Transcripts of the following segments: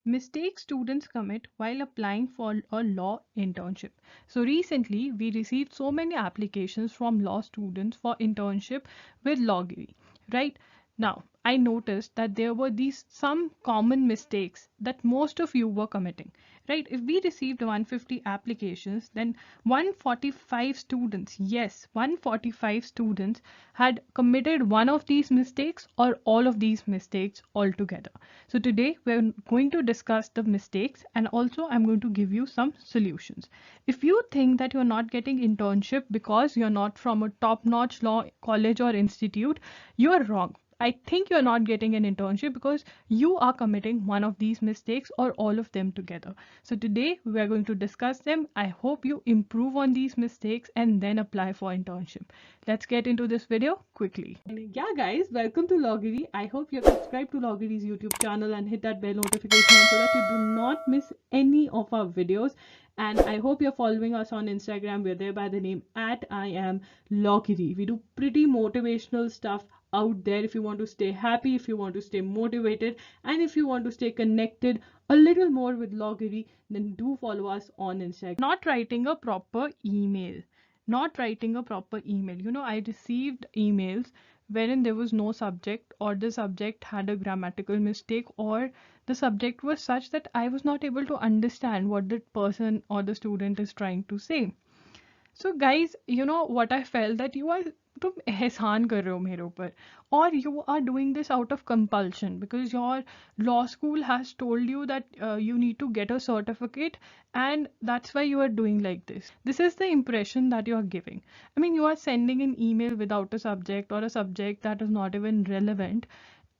Mistakes students commit while applying for a law internship. So recently, we received so many applications from law students for internship with Loggery, right? Now, I noticed that there were these some common mistakes that most of you were committing, right? If we received 150 applications, then 145 students, yes, 145 students had committed one of these mistakes or all of these mistakes altogether. So today we're going to discuss the mistakes, and also I'm going to give you some solutions. If you think that you're not getting internship because you're not from a top-notch law college or institute, you're wrong. I think you're not getting an internship because you are committing one of these mistakes or all of them together. So today we're going to discuss them. I hope you improve on these mistakes and then apply for internship. Let's get into this video quickly. And yeah guys, welcome to Loggery. I hope you're subscribed to Loggery's YouTube channel and hit that bell notification so that you do not miss any of our videos. And I hope you're following us on Instagram. We're there by the name at I am Loggery. We do pretty motivational stuff out there if you want to stay happy, if you want to stay motivated, and if you want to stay connected a little more with Loggery, then do follow us on Instagram. Not writing a proper email. Not writing a proper email. You know, I received emails wherein there was no subject, or the subject had a grammatical mistake, or the subject was such that I was not able to understand what the person or the student is trying to say. So guys, you know what I felt, that तुम एहसान कर रहे हो मेरे ऊपर, or you are doing this out of compulsion because your law school has told you that you need to get a certificate, and that's why you are doing like this. This is the impression that you are giving. I mean, you are sending an email without a subject, or a subject that is not even relevant,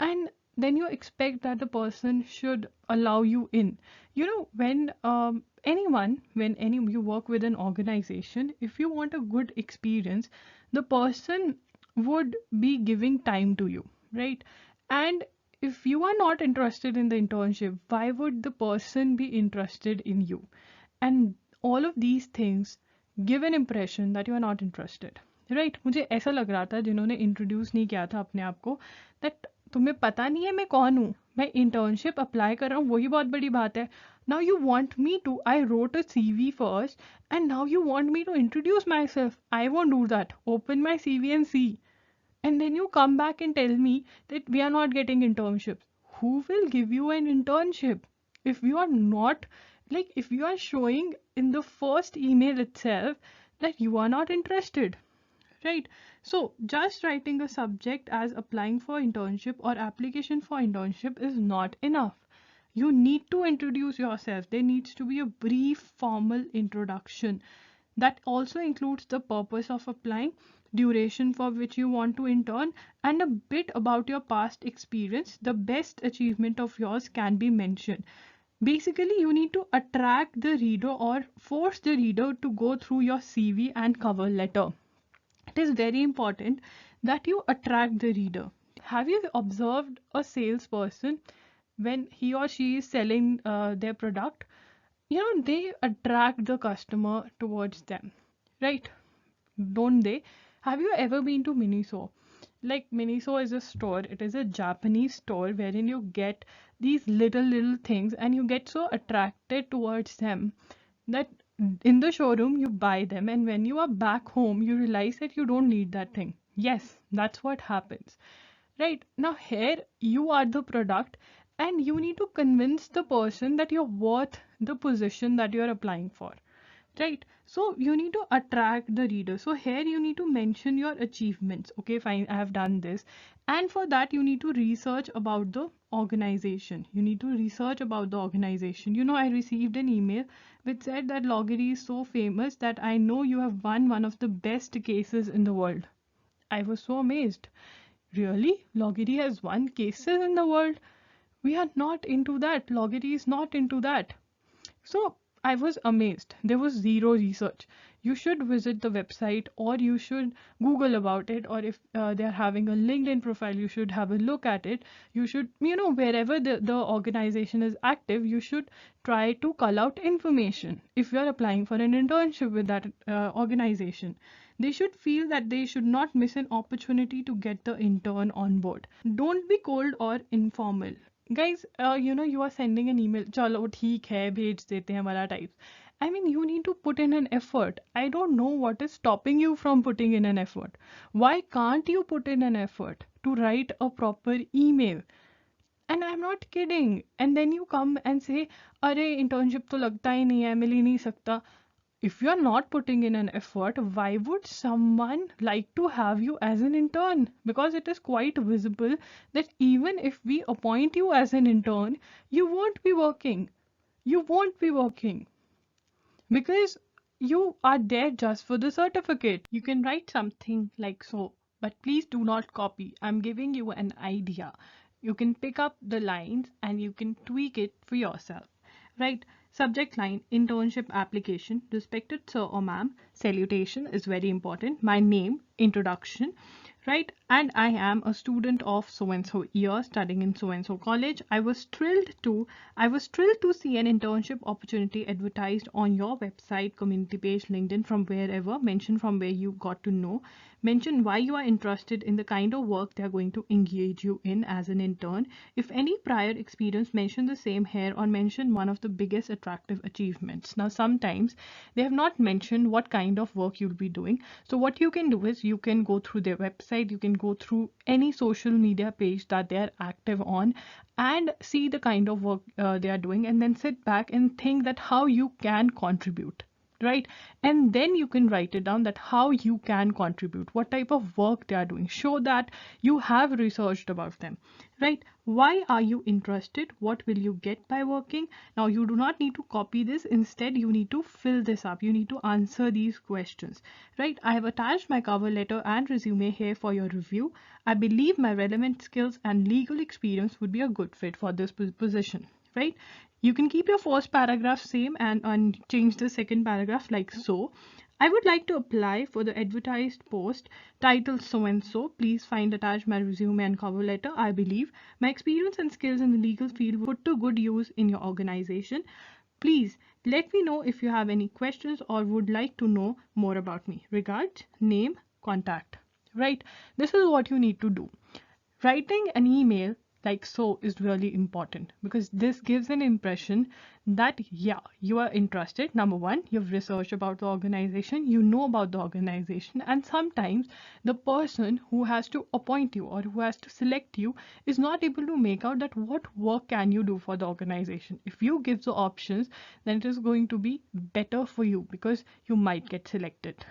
and then you expect that the person should allow you in. You know, when you work with an organization, if you want a good experience, the person would be giving time to you, right? And if you are not interested in the internship, why would the person be interested in you? And all of these things give an impression that you are not interested, right? मुझे ऐसा लग रहा था जिन्होंने introduce नहीं किया था अपने आप को, that तुम्हें पता नहीं है मैं कौन हूँ, मैं इंटर्नशिप अप्लाई कर रहा हूँ, वही बहुत बड़ी बात है. Now you want me to, I wrote a CV first, and now you want me to introduce myself. I won't do that. Open my CV and see. And then you come back and tell me that we are not getting internships. Who will give you an internship if you are not, like, if you are showing in the first email itself that you are not interested, right? So just writing a subject as applying for internship or application for internship is not enough. You need to introduce yourself. There needs to be a brief formal introduction that also includes the purpose of applying, duration for which you want to intern, and a bit about your past experience. The best achievement of yours can be mentioned. Basically, you need to attract the reader or force the reader to go through your CV and cover letter. It is very important that you attract the reader. Have you observed a salesperson when he or she is selling their product? You know, they attract the customer towards them, right? Don't they? Have you ever been to Miniso? Like, Miniso is a store, it is a Japanese store wherein you get these little things and you get so attracted towards them that in the showroom you buy them, and when you are back home you realize that you don't need that thing. Yes, that's what happens. Right now, here you are the product, and you need to convince the person that you're worth the position that you're applying for. Right, so you need to attract the reader. So here you need to mention your achievements. Okay, fine, I have done this, and for that you need to research about the organization. You need to research about the organization. You know, I received an email which said that Loggery is so famous that I know you have won one of the best cases in the world. I was so amazed. Really, Loggery has won cases in the world? We are not into that. Loggery is not into that. So I was amazed. There was zero research. You should visit the website, or you should Google about it, or if they're having a LinkedIn profile, you should have a look at it. You should, you know, wherever the organization is active, you should try to cull out information. If you're applying for an internship with that organization, they should feel that they should not miss an opportunity to get the intern on board. Don't be cold or informal. guys, you are sending an email, chalo theek hai bhej dete hain wala types. I mean, you need to put in an effort. I don't know what is stopping you from putting in an effort. Why can't you put in an effort to write a proper email? And I'm not kidding. And then you come and say, अरे internship तो लगता ही नहीं है, मिल ही नहीं सकता. If you're not putting in an effort, why would someone like to have you as an intern? Because it is quite visible that even if we appoint you as an intern, you won't be working. You won't be working because you are there just for the certificate. You can write something like so, but please do not copy. I'm giving you an idea. You can pick up the lines and you can tweak it for yourself. Right? Subject line, internship application. Respected sir or ma'am, salutation is very important. My name, introduction, right? And I am a student of so and so year studying in so and so college. I was thrilled to see an internship opportunity advertised on your website, community page, LinkedIn, from wherever. Mention from where you got to know. Mention why you are interested in the kind of work they are going to engage you in as an intern. If any prior experience, mention the same here or mention one of the biggest attractive achievements. Now, sometimes they have not mentioned what kind of work you'll be doing. So what you can do is you can go through their website, you can go through any social media page that they are active on and see the kind of work they are doing, and then sit back and think that how you can contribute, right? And then you can write it down that how you can contribute, what type of work they are doing. Show that you have researched about them, right? Why are you interested? What will you get by working? Now, you do not need to copy this. Instead, you need to fill this up. You need to answer these questions, right? I have attached my cover letter and resume here for your review. I believe my relevant skills and legal experience would be a good fit for this position, right? You can keep your first paragraph same and change the second paragraph like so. I would like to apply for the advertised post titled so and so. Please find attached my resume and cover letter. I believe my experience and skills in the legal field would put to good use in your organization. Please let me know if you have any questions or would like to know more about me. Regards, name, contact. Right? This is what you need to do. Writing an email like so is really important because this gives an impression that yeah, you are interested. Number one, you've researched about the organization, you know about the organization, and sometimes the person who has to appoint you or who has to select you is not able to make out that what work can you do for the organization. If you give the options, then it is going to be better for you because you might get selected.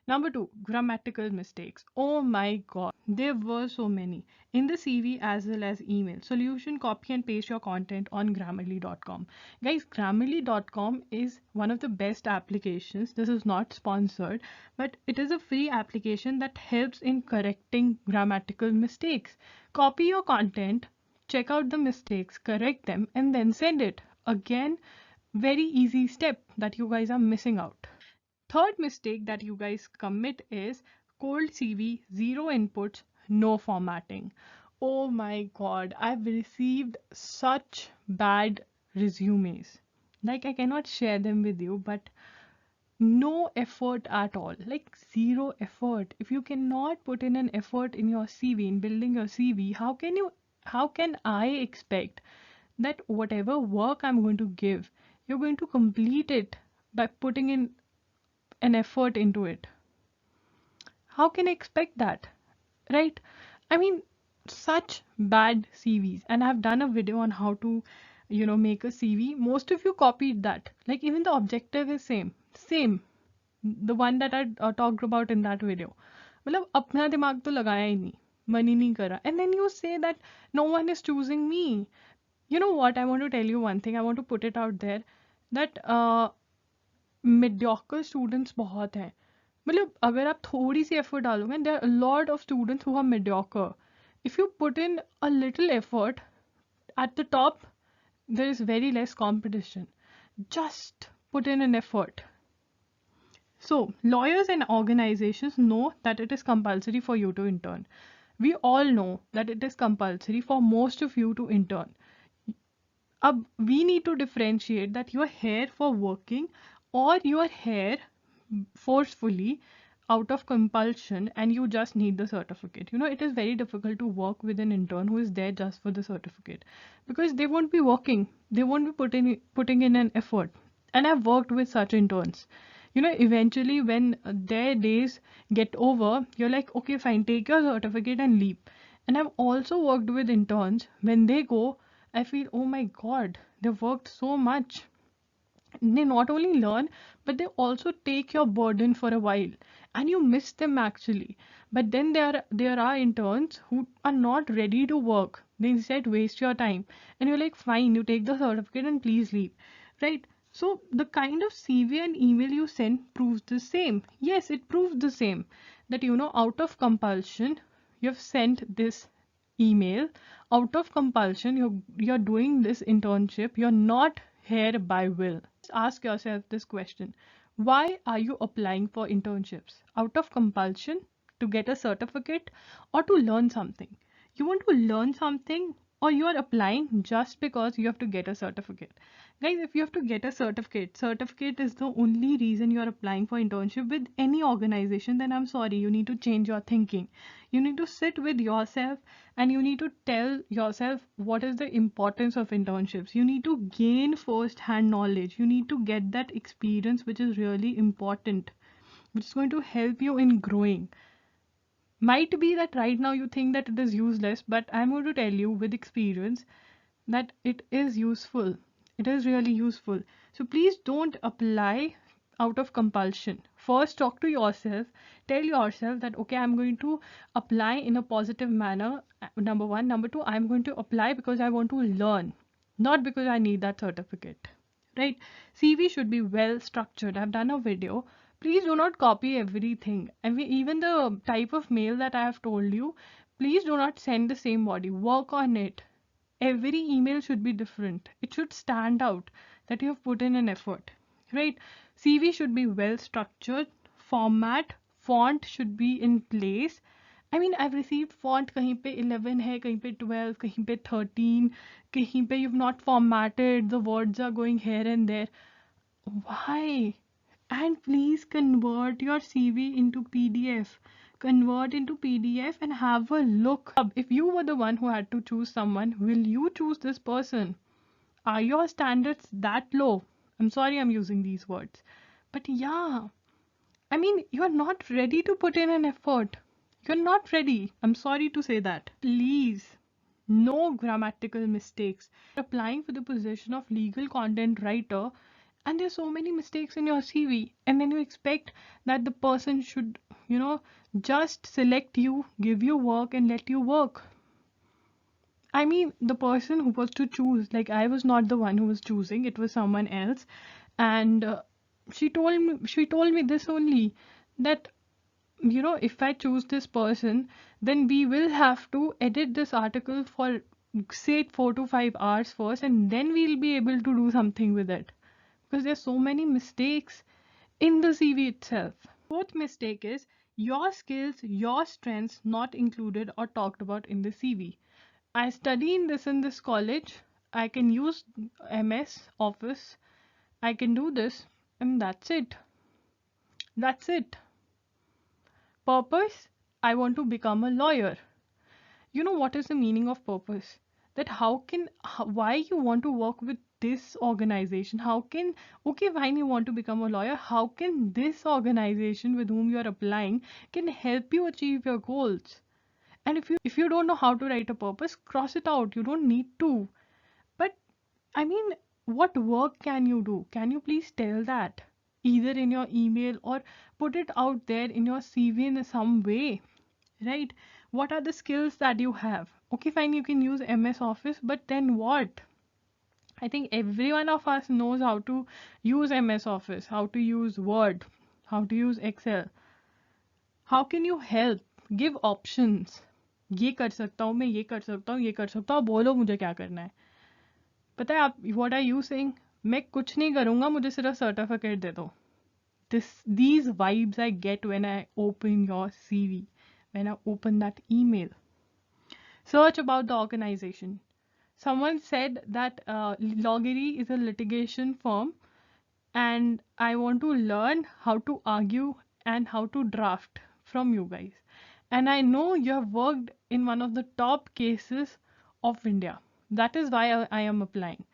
Number two, grammatical mistakes. Oh my god, there were so many in the CV as well as email. Solution, copy and paste your content on Grammarly.com. Guys, Grammarly.com is one of the best applications. This is not sponsored, but it is a free application that helps in correcting grammatical mistakes. Copy your content, check out the mistakes, correct them, and then send it. Again, very easy step that you guys are missing out. Third mistake that you guys commit is cold CV, zero inputs, no formatting. Oh my god, I've received such bad resumes. Like, I cannot share them with you, but no effort at all. Like, zero effort. If you cannot put in an effort in your CV, in building your CV, how can I expect that whatever work I'm going to give, you're going to complete it by putting in an effort into it? How can I expect that? Right? I mean, such bad CVs. And I've done a video on how to, make a CV. Most of you copied that. Like, even the objective is same. Same. The one that I talked about in that video. मतलब अपना दिमाग तो लगाया ही नहीं, मन ही नहीं करा. And then you say that no one is choosing me. You know what? I want to tell you one thing. I want to put it out there that mediocre students बहुत हैं. मतलब अगर आप थोड़ी सी एफर्ट डालोगे, there are a lot of students who are mediocre. If you put in a little effort at the top, there is very less competition. Just put in an effort. So lawyers and organizations know that it is compulsory for you to intern. We all know that it is compulsory for most of you to intern. We need to differentiate that you are here for working or you are here forcefully out of compulsion and you just need the certificate. It is very difficult to work with an intern who is there just for the certificate, because they won't be working, they won't be putting in an effort. And I've worked with such interns. Eventually when their days get over, you're like, okay, fine, take your certificate and leave. And I've also worked with interns, when they go, I feel, oh my god, they've worked so much. They not only learn, but they also take your burden for a while, and you miss them actually. But then there are interns who are not ready to work, they instead waste your time, and you're like, fine, you take the certificate and please leave, right? So the kind of CV and email you send proves the same. Yes, it proves the same, that out of compulsion you've sent this email. Out of compulsion, you're doing this internship, you're not here by will. Ask yourself this question: why are you applying for internships? Out of compulsion, to get a certificate, or to learn something? You want to learn something, or you are applying just because you have to get a certificate? Guys, if you have to get a certificate is the only reason you are applying for internship with any organization, then I'm sorry, you need to change your thinking. You need to sit with yourself and you need to tell yourself what is the importance of internships. You need to gain first hand knowledge. You need to get that experience, which is really important, which is going to help you in growing. Might be that right now you think that it is useless, but I'm going to tell you with experience that it is useful. It is really useful. So please don't apply out of compulsion. First, talk to yourself. Tell yourself that, okay, I'm going to apply in a positive manner. Number one. Number two, I'm going to apply because I want to learn, not because I need that certificate. Right? CV should be well structured. I've done a video. Please do not copy everything. I mean, even the type of mail that I have told you, please do not send the same body. Work on it. Every email should be different. It should stand out that you have put in an effort, right? CV should be well structured, format, font should be in place. I mean, I've received font kahin pe 11 hai, kahin pe 12, kahin pe 13, kahin pe you've not formatted, the words are going here and there. Why? And please convert your CV into PDF. Convert into PDF and have a look. If you were the one who had to choose someone, will you choose this person? Are your standards that low? I'm sorry I'm using these words. But yeah, I mean, you're not ready to put in an effort. You're not ready. I'm sorry to say that. Please, no grammatical mistakes. Applying for the position of legal content writer, and there's so many mistakes in your CV, and then you expect that the person should, just select you, give you work, and let you work. I mean, the person who was to choose, like, I was not the one who was choosing, it was someone else. And she told me this only, that if I choose this person, then we will have to edit this article for, say, 4 to 5 hours first, and then we'll be able to do something with it. Because there's so many mistakes in the CV itself. Fourth mistake is your skills, your strengths not included or talked about in the CV. I study in this college. I can use MS Office. I can do this, and that's it. That's it. Purpose? I want to become a lawyer. You know what is the meaning of purpose? That why you want to work with this organization? Okay, fine, you want to become a lawyer. How can this organization with whom you are applying can help you achieve your goals? And if you don't know how to write a purpose, cross it out. You don't need to. But I mean, what work can you do? Can you please tell that? Either in your email or put it out there in your CV in some way, right? What are the skills that you have? Okay, fine, you can use MS Office, but then what? I think every one of us knows how to use MS Office, how to use Word, how to use Excel. How can you help? Give options. ये कर सकता हूँ मैं, ये कर सकता हूँ, ये कर सकता हूँ, बोलो मुझे क्या करना है. पता है आप what are you saying? मैं कुछ नहीं करूँगा, मुझे सिर्फ सर्टिफिकेट दे दो. These vibes I get when I open your CV, when I open that email. Search about the organization. Someone said that Loggery is a litigation firm, and I want to learn how to argue and how to draft from you guys. And I know you have worked in one of the top cases of India. That is why I am applying.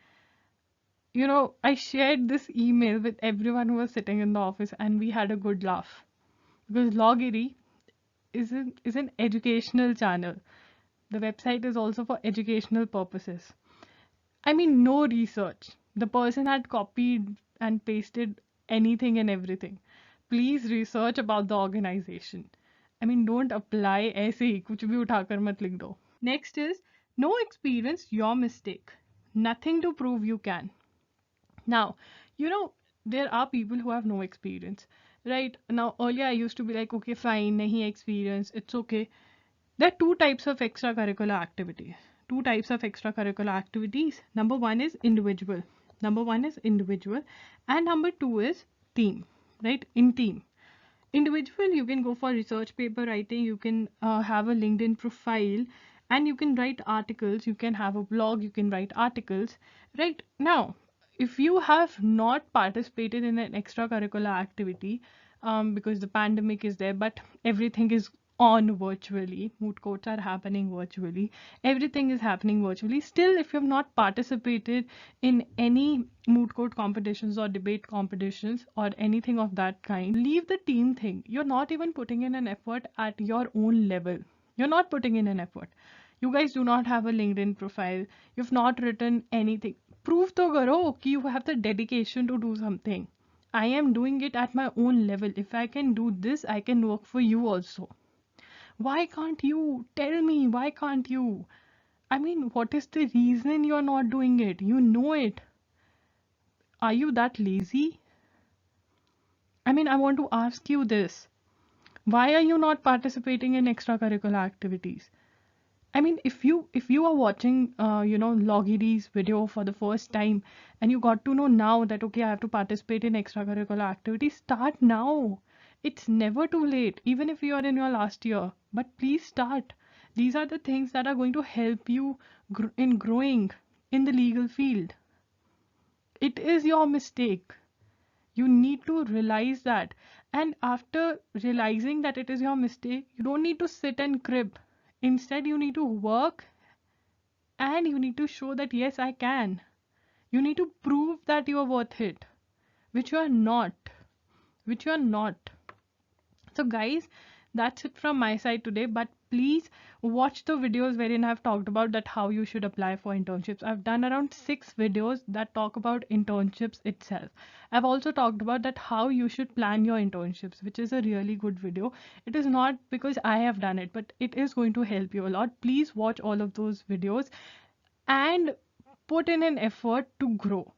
I shared this email with everyone who was sitting in the office and we had a good laugh. Because Logiri is an educational channel. The website is also for educational purposes. I mean, no research. The person had copied and pasted anything and everything. Please research about the organization. I mean, don't apply ऐसे ही कुछ भी उठाकर मत लिख दो. Next is no experience, your mistake. Nothing to prove you can. Now, there are people who have no experience, right? Now, earlier I used to be like, okay, fine, nahi experience, it's okay. There are two types of extracurricular activities. Two types of extracurricular activities. Number one is individual. And number two is team, right? In team. Individual, you can go for research paper writing, you can have a LinkedIn profile, and you can write articles, you can have a blog, you can write articles. Right now, if you have not participated in an extracurricular activity, because the pandemic is there, but everything is on virtually, moot courts are happening virtually, everything is happening virtually. Still, if you have not participated in any moot court competitions or debate competitions or anything of that kind, leave the team thing. You're not even putting in an effort at your own level. You're not putting in an effort. You guys do not have a LinkedIn profile. You've not written anything. Prove to karo कि you have the dedication to do something. I am doing it at my own level. If I can do this, I can work for you also. Why can't you? Tell me, why can't you? I mean, what is the reason you're not doing it? You know it. Are you that lazy? I mean, I want to ask you this. Why are you not participating in extracurricular activities? I mean, if you are watching, Logiri's video for the first time and you got to know now that, okay, I have to participate in extracurricular activities, start now. It's never too late, even if you are in your last year. But please start. These are the things that are going to help you in growing in the legal field. It is your mistake. You need to realize that. And after realizing that it is your mistake, you don't need to sit and crib. Instead, you need to work and you need to show that yes, I can. You need to prove that you are worth it, which you are not. Which you are not. So, guys, that's it from my side today. But please watch the videos wherein I've talked about that how you should apply for internships. I've done around 6 videos that talk about internships itself. I've also talked about that how you should plan your internships, which is a really good video. It is not because I have done it, but it is going to help you a lot. Please watch all of those videos and put in an effort to grow.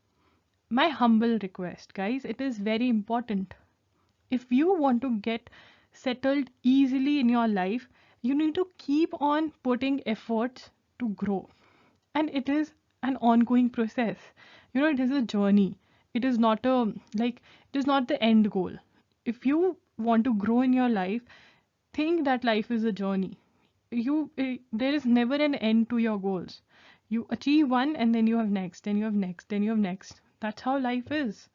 My humble request, guys, it is very important. If you want to get settled easily in your life, you need to keep on putting efforts to grow. And it is an ongoing process. It is a journey. It is not it is not the end goal. If you want to grow in your life, think that life is a journey. There is never an end to your goals. You achieve one and then you have next, then you have next, then you have next. That's how life is.